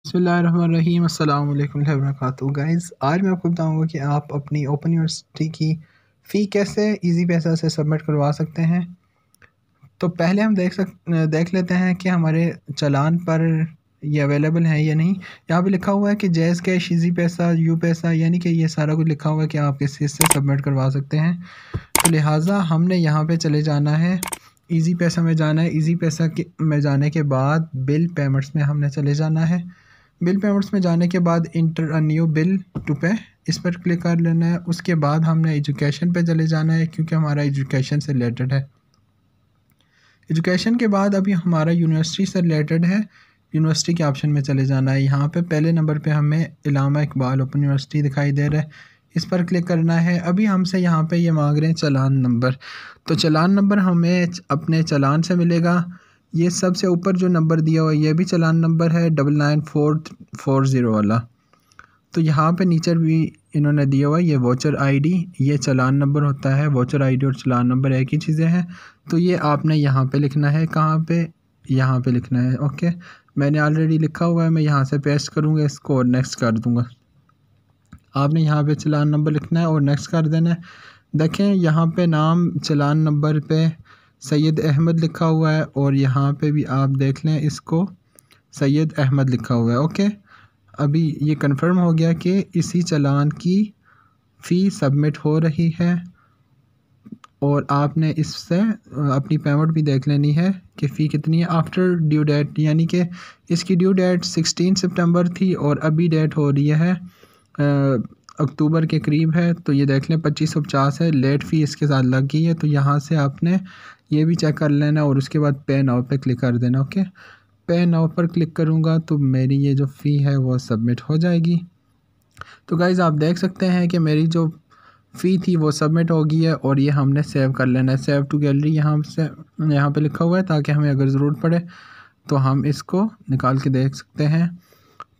बिस्मिल्लाहिर्रहमानिर्रहीम अस्सलाम वालेकुम वबरकातुहू गाइज़। आज मैं आपको बताऊंगा कि आप अपनी ओपन यूनिवर्सिटी की फ़ी कैसे इजी पैसा से सबमिट करवा सकते हैं। तो पहले हम देख लेते हैं कि हमारे चालान पर ये अवेलेबल है या नहीं। यहाँ पे लिखा हुआ है कि जैज़ कैश, इजी पैसा, यू पैसा, यानी कि ये सारा कुछ लिखा हुआ है कि आप किस चीज़ से सबमिट करवा सकते हैं। तो लिहाजा हमने यहाँ पे चले जाना है, इजी पैसा में जाना है। इजी पैसा में जाने के बाद बिल पेमेंट्स में हमने चले जाना है। बिल पेमेंट्स में जाने के बाद enter a new bill to pay, इस पर क्लिक कर लेना है। उसके बाद हमने एजुकेशन पे चले जाना है, क्योंकि हमारा एजुकेशन से रिलेटेड है। एजुकेशन के बाद अभी हमारा यूनिवर्सिटी से रिलेटेड है, यूनिवर्सिटी के ऑप्शन में चले जाना है। यहाँ पे पहले नंबर पे हमें इलामा इकबाल ओपन यूनिवर्सिटी दिखाई दे रहा है, इस पर क्लिक करना है। अभी हमसे यहाँ पे ये मांग रहे हैं चालान नंबर। तो चालान नंबर हमें अपने चालान से मिलेगा। ये सबसे ऊपर जो नंबर दिया हुआ है ये भी चालान नंबर है 99440 वाला। तो यहाँ पे नीचे भी इन्होंने दिया हुआ है ये वोचर आईडी, ये चालान नंबर होता है। वोचर आईडी और चालान नंबर एक ही चीज़ें हैं। तो ये आपने यहाँ पे लिखना है, कहाँ पे, यहाँ पे लिखना है। ओके, मैंने ऑलरेडी लिखा हुआ है, मैं यहाँ से पेस्ट करूँगा इसको और नेक्स्ट कर दूँगा। आपने यहाँ पे चालान नंबर लिखना है और नेक्स्ट कर देना है। देखें यहाँ पे नाम चालान नंबर पे सैयद अहमद लिखा हुआ है और यहाँ पे भी आप देख लें, इसको सैयद अहमद लिखा हुआ है। ओके, अभी ये कंफर्म हो गया कि इसी चालान की फ़ी सबमिट हो रही है और आपने इससे अपनी पेमेंट भी देख लेनी है कि फ़ी कितनी है आफ्टर ड्यू डेट, यानी कि इसकी ड्यू डेट 16 सितंबर थी और अभी डेट हो रही है अक्टूबर के करीब है। तो ये देख लें 2550 है, लेट फ़ी इसके साथ लग गई है। तो यहाँ से आपने ये भी चेक कर लेना और उसके बाद पे नाउ पे क्लिक कर देना। ओके, पे नाउ पर क्लिक करूँगा तो मेरी ये जो फ़ी है वो सबमिट हो जाएगी। तो गाइज़ आप देख सकते हैं कि मेरी जो फ़ी थी वो सबमिट हो गई है और ये हमने सेव कर लेना है। सेव टू गैलरी यहाँ पे लिखा हुआ है, ताकि हमें अगर ज़रूरत पड़े तो हम इसको निकाल के देख सकते हैं।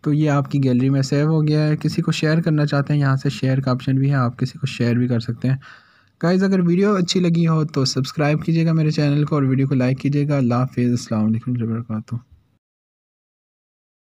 तो ये आपकी गैलरी में सेव हो गया है। किसी को शेयर करना चाहते हैं, यहाँ से शेयर का ऑप्शन भी है, आप किसी को शेयर भी कर सकते हैं। गाइज़ अगर वीडियो अच्छी लगी हो तो सब्सक्राइब कीजिएगा मेरे चैनल को और वीडियो को लाइक कीजिएगा। अल्लाह हाफ़िज़, अस्सलाम वालेकुम वबरकातुहू।